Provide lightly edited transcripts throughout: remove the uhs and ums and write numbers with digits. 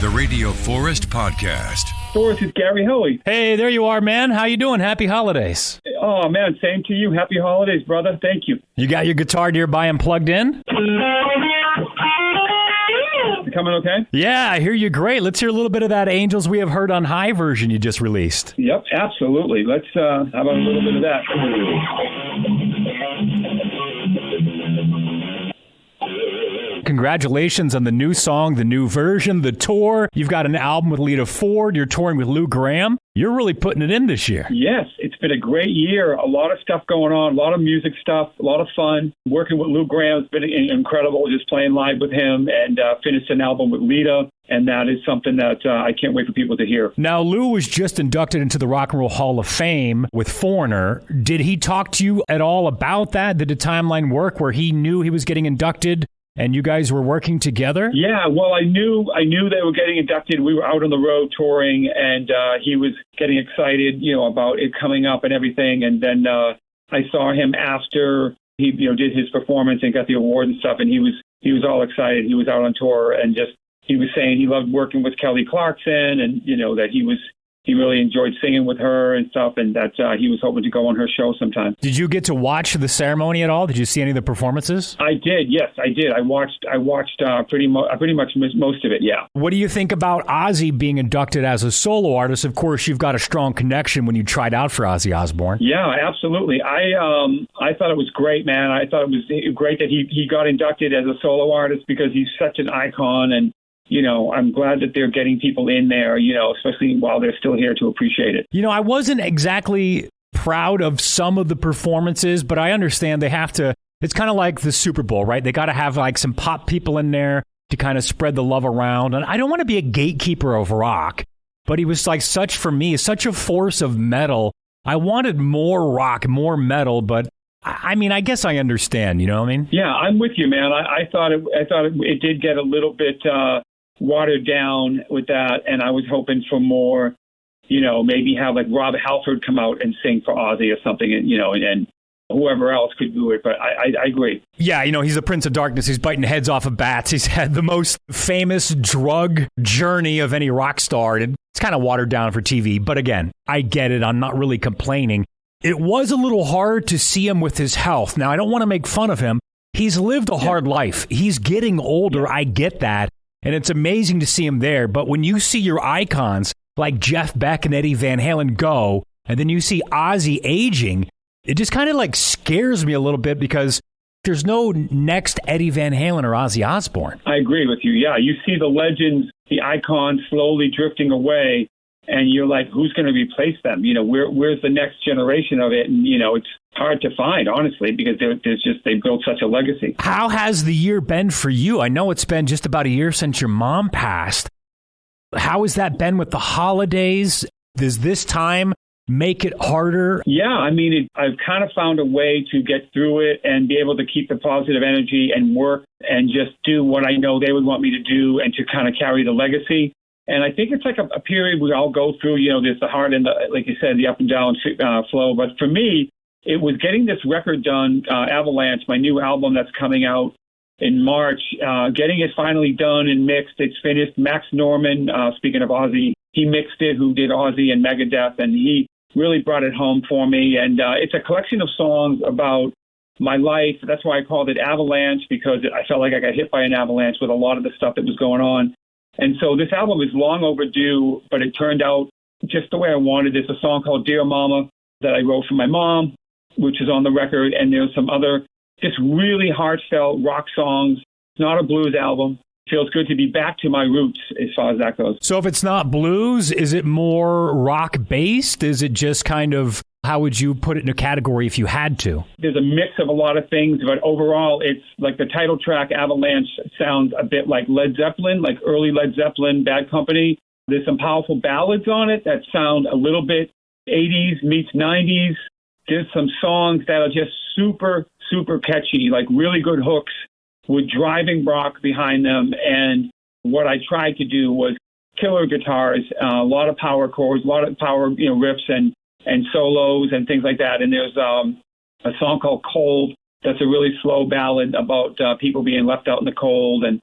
The Radio Forest Podcast. Forest is Gary Hoey. Hey, there you are, man. How you doing? Happy holidays. Oh, man, same to you. Happy holidays, brother. Thank you. You got your guitar nearby and plugged in? Coming okay? Yeah, I hear you great. Let's hear a little bit of that Angels We Have Heard on High version you just released. Yep, absolutely. Let's how about a little bit of that? Congratulations on the new song, the new version, the tour. You've got an album with Lita Ford. You're touring with Lou Gramm. You're really putting it in this year. Yes, it's been a great year. A lot of stuff going on, a lot of music stuff, a lot of fun. Working with Lou Gramm has been incredible, just playing live with him, and finished an album with Lita. And that is something that I can't wait for people to hear. Now, Lou was just inducted into the Rock and Roll Hall of Fame with Foreigner. Did he talk to you at all about that? Did the timeline work where he knew he was getting inducted and you guys were working together? Yeah, well, I knew they were getting inducted. We were out on the road touring, and he was getting excited, about it coming up and everything. And then I saw him after he, did his performance and got the award and stuff, and he was all excited. He was out on tour, and he was saying he loved working with Kelly Clarkson, and that he really enjoyed singing with her and stuff, and that he was hoping to go on her show sometime. Did you get to watch the ceremony at all? Did you see any of the performances? I did. Yes, I did. I watched pretty much most of it. Yeah. What do you think about Ozzy being inducted as a solo artist? Of course, you've got a strong connection when you tried out for Ozzy Osbourne. Yeah, absolutely. I thought it was great, man. I thought it was great that he got inducted as a solo artist because he's such an icon, and I'm glad that they're getting people in there, especially while they're still here to appreciate it. I wasn't exactly proud of some of the performances, but I understand they have to. It's kind of like the Super Bowl, right? They got to have like some pop people in there to kind of spread the love around. And I don't want to be a gatekeeper of rock, but he was like such a force of metal. I wanted more rock, more metal, but I guess I understand. You know what I mean? Yeah, I'm with you, man. I thought it did get a little bit watered down with that, and I was hoping for more, maybe have like Rob Halford come out and sing for Ozzy or something, and whoever else could do it. But I agree. Yeah, he's the Prince of Darkness. He's biting heads off of bats. He's had the most famous drug journey of any rock star, and it's kind of watered down for TV. But again, I get it. I'm not really complaining. It was a little hard to see him with his health. Now, I don't want to make fun of him. He's lived a hard life. He's getting older. I get that. And it's amazing to see him there. But when you see your icons like Jeff Beck and Eddie Van Halen go, and then you see Ozzy aging, it just kind of like scares me a little bit because there's no next Eddie Van Halen or Ozzy Osbourne. I agree with you. Yeah, you see the legends, the icons slowly drifting away, and you're like, who's going to replace them? Where's the next generation of it? And, it's hard to find, honestly, because they built such a legacy. How has the year been for you? I know it's been just about a year since your mom passed. How has that been with the holidays? Does this time make it harder? Yeah, I've kind of found a way to get through it and be able to keep the positive energy and work and just do what I know they would want me to do and to kind of carry the legacy. And I think it's like a period we all go through, there's the hard and the, like you said, the up and down flow. But for me, it was getting this record done, Avalanche, my new album that's coming out in March, getting it finally done and mixed. It's finished. Max Norman, speaking of Ozzy, he mixed it, who did Ozzy and Megadeth, and he really brought it home for me. And it's a collection of songs about my life. That's why I called it Avalanche, because I felt like I got hit by an avalanche with a lot of the stuff that was going on. And so this album is long overdue, but it turned out just the way I wanted. There's a song called Dear Mama that I wrote for my mom, which is on the record. And there's some other just really heartfelt rock songs. It's not a blues album. It feels good to be back to my roots as far as that goes. So if it's not blues, is it more rock-based? Is it just kind of, how would you put it in a category if you had to? There's a mix of a lot of things, but overall, it's like the title track, Avalanche, sounds a bit like Led Zeppelin, like early Led Zeppelin, Bad Company. There's some powerful ballads on it that sound a little bit 80s meets 90s. There's some songs that are just super, super catchy, like really good hooks with driving rock behind them. And what I tried to do was killer guitars, a lot of power chords, a lot of power riffs and solos and things like that. And there's a song called Cold that's a really slow ballad about people being left out in the cold. And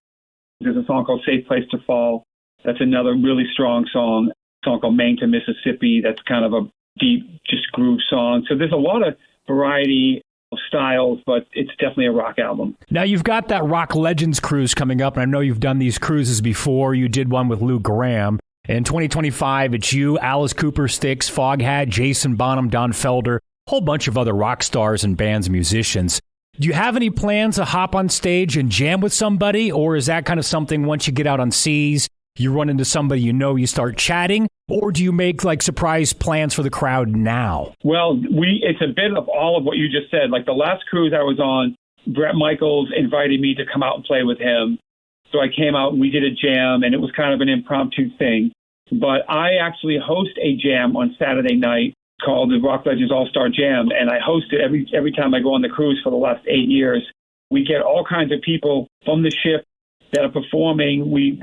there's a song called Safe Place to Fall. That's another really strong song. A song called Maine to Mississippi. That's kind of a deep, just groove song. So there's a lot of variety of styles, but it's definitely a rock album. Now, you've got that Rock Legends cruise coming up, and I know you've done these cruises before. You did one with Lou Gramm. In 2025, it's you, Alice Cooper, Styx, Foghat, Jason Bonham, Don Felder, a whole bunch of other rock stars and bands and musicians. Do you have any plans to hop on stage and jam with somebody, or is that kind of something once you get out on seas, you run into somebody you start chatting, or do you make like surprise plans for the crowd now? Well, it's a bit of all of what you just said. Like the last cruise I was on, Bret Michaels invited me to come out and play with him. So I came out and we did a jam, and it was kind of an impromptu thing. But I actually host a jam on Saturday night called the Rock Legends All-Star Jam, and I host it every time I go on the cruise for the last 8 years. We get all kinds of people from the ship that are performing. We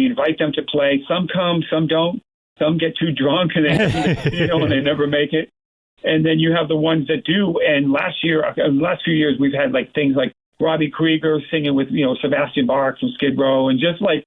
invite them to play. Some come, some don't. Some get too drunk and they never make it. And then you have the ones that do. And last few years, we've had like things like Robbie Krieger singing with Sebastian Bach from Skid Row, and just like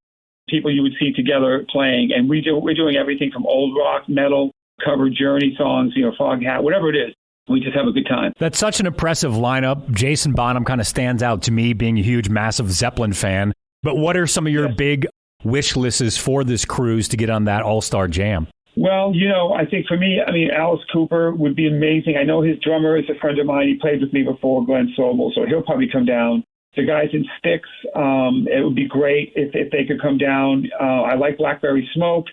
people you would see together playing. And we're doing everything from old rock, metal, cover Journey songs, Foghat, whatever it is. We just have a good time. That's such an impressive lineup. Jason Bonham kind of stands out to me, being a huge, massive Zeppelin fan. But what are some of your big wish lists for this cruise to get on that All-Star Jam? Well, I think for me, Alice Cooper would be amazing. I know his drummer is a friend of mine. He played with me before, Glenn Sobel, so he'll probably come down. The guys in Styx, it would be great if they could come down. I like Blackberry Smoke.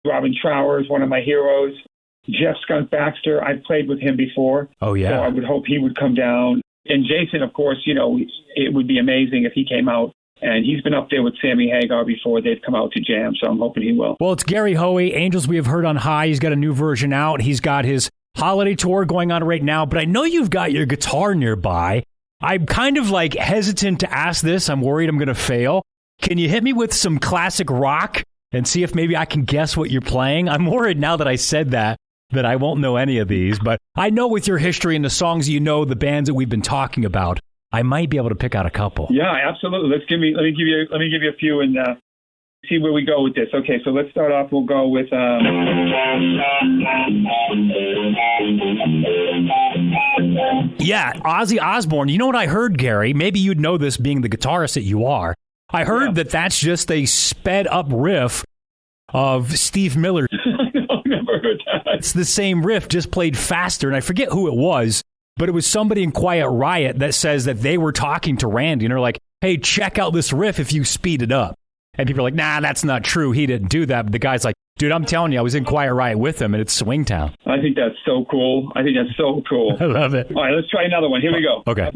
Robin Trower is one of my heroes. Jeff Skunk Baxter, I've played with him before. Oh, yeah. So I would hope he would come down. And Jason, of course, it would be amazing if he came out. And he's been up there with Sammy Hagar before they've come out to jam, so I'm hoping he will. Well, it's Gary Hoey, Angels We Have Heard on High. He's got a new version out. He's got his holiday tour going on right now, but I know you've got your guitar nearby. I'm kind of like hesitant to ask this. I'm worried I'm going to fail. Can you hit me with some classic rock and see if maybe I can guess what you're playing? I'm worried now that I said that I won't know any of these, but I know with your history and the songs the bands that we've been talking about, I might be able to pick out a couple. Yeah, absolutely. Let me give you a few and see where we go with this. Okay, so let's start off. We'll go with Ozzy Osbourne. You know what I heard, Gary? Maybe you'd know this, being the guitarist that you are. I heard that's just a sped up riff of Steve Miller. I've never heard that. It's the same riff, just played faster, and I forget who it was. But it was somebody in Quiet Riot that says that they were talking to Randy and they're like, hey, check out this riff if you speed it up. And people are like, nah, that's not true. He didn't do that. But the guy's like, dude, I'm telling you, I was in Quiet Riot with him, and it's Swingtown. I think that's so cool. I love it. All right, let's try another one. Here we go. Okay.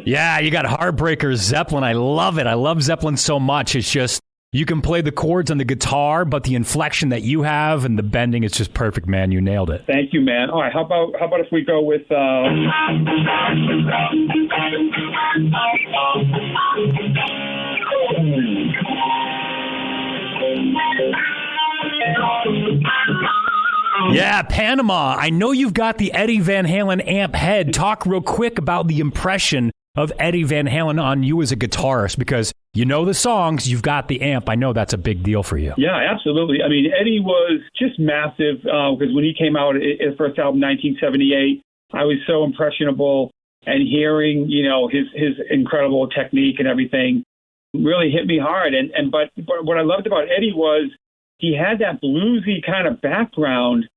Yeah, you got Heartbreaker, Zeppelin. I love it. I love Zeppelin so much. It's just, you can play the chords on the guitar, but the inflection that you have and the bending, it's just perfect, man. You nailed it. Thank you, man. All right, how about if we go with Yeah, Panama. I know you've got the Eddie Van Halen amp head. Talk real quick about the impression of Eddie Van Halen on you as a guitarist, because you know the songs, you've got the amp. I know that's a big deal for you. Yeah, absolutely. I mean, Eddie was just massive because when he came out, his first album, 1978, I was so impressionable, and hearing, his incredible technique and everything really hit me hard. But what I loved about Eddie was he had that bluesy kind of background.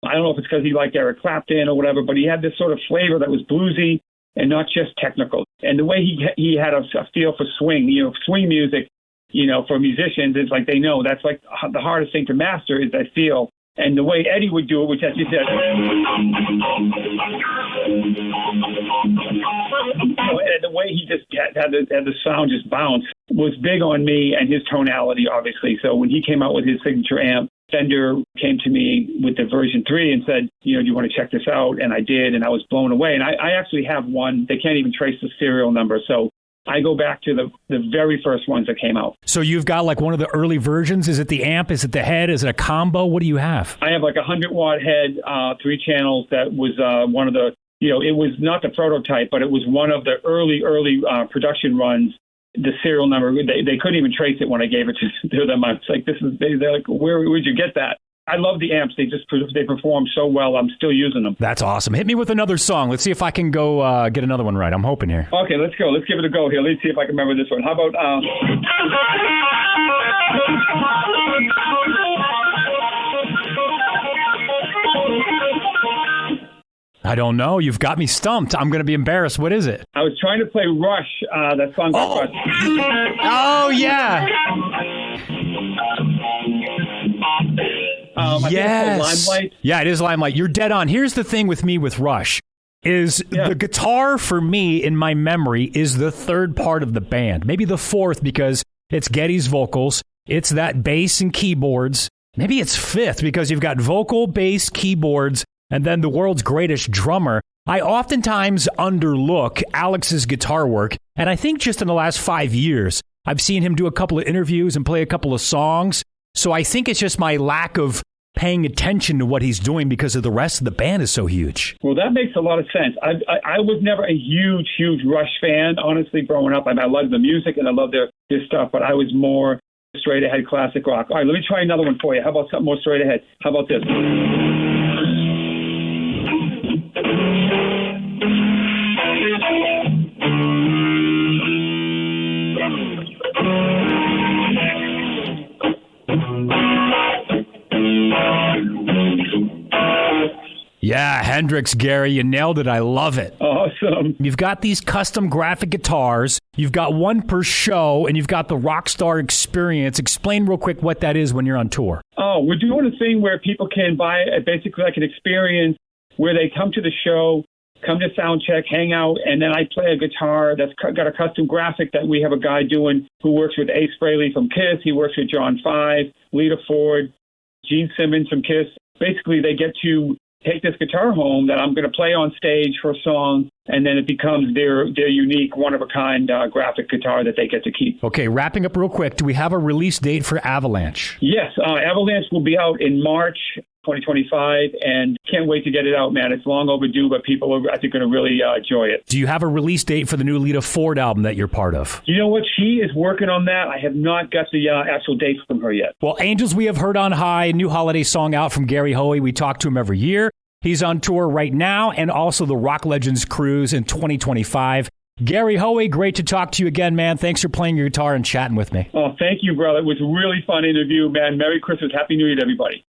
I don't know if it's because he liked Eric Clapton or whatever, but he had this sort of flavor that was bluesy and not just technical. And the way he had a feel for swing, swing music, for musicians, it's like they know that's like the hardest thing to master is that feel. And the way Eddie would do it, which, as you said, the way he just had the sound just bounce was big on me, and his tonality, obviously. So when he came out with his signature amp, Fender came to me with the version 3 and said, do you want to check this out? And I did, and I was blown away. And I actually have one. They can't even trace the serial number. So I go back to the very first ones that came out. So you've got like one of the early versions. Is it the amp? Is it the head? Is it a combo? What do you have? I have like a 100-watt head, 3 channels. That was one of the it was not the prototype, but it was one of the early production runs. The serial number, they couldn't even trace it when I gave it to them. I was like, they're like, where'd you get that? I love the amps. They perform so well. I'm still using them. That's awesome. Hit me with another song. Let's see if I can go get another one right. I'm hoping here. Okay, let's go. Let's give it a go here. Let's see if I can remember this one. How about... I don't know. You've got me stumped. I'm going to be embarrassed. What is it? I was trying to play Rush, that song. Oh, yeah. Yes. Limelight. Yeah, it is Limelight. You're dead on. Here's the thing with me with Rush is the guitar for me in my memory is the third part of the band. Maybe the fourth because it's Geddy's vocals. It's that bass and keyboards. Maybe it's fifth because you've got vocal, bass, keyboards, and then the world's greatest drummer. I oftentimes underlook Alex's guitar work, and I think just in the last 5 years, I've seen him do a couple of interviews and play a couple of songs. So I think it's just my lack of paying attention to what he's doing because of the rest of the band is so huge. Well, that makes a lot of sense. I was never a huge Rush fan, honestly, growing up. I loved the music and I loved their stuff, but I was more straight ahead classic rock. All right, let me try another one for you. How about something more straight ahead? How about this? Yeah, Hendrix, Gary, you nailed it. I love it. Awesome. You've got these custom graphic guitars. You've got one per show, and you've got the Rockstar Experience. Explain real quick what that is when you're on tour. Oh, we're doing a thing where people can buy basically like an experience where they come to the show, come to sound check, hang out, and then I play a guitar that's got a custom graphic that we have a guy doing who works with Ace Frehley from Kiss. He works with John 5, Lita Ford, Gene Simmons from Kiss. Basically, they get to take this guitar home that I'm going to play on stage for a song, and then it becomes their unique, one-of-a-kind graphic guitar that they get to keep. Okay, wrapping up real quick, do we have a release date for Avalanche? Yes, Avalanche will be out in March 2025, and can't wait to get it out, man. It's long overdue, but people are, I think, going to really enjoy it. Do you have a release date for the new Lita Ford album that you're part of? You know what? She is working on that. I have not got the actual date from her yet. Well, Angels We Have Heard on High, new holiday song out from Gary Hoey. We talk to him every year. He's on tour right now and also the Rock Legends Cruise in 2025. Gary Hoey, great to talk to you again, man. Thanks for playing your guitar and chatting with me. Oh, thank you, brother. It was a really fun interview, man. Merry Christmas. Happy New Year to everybody.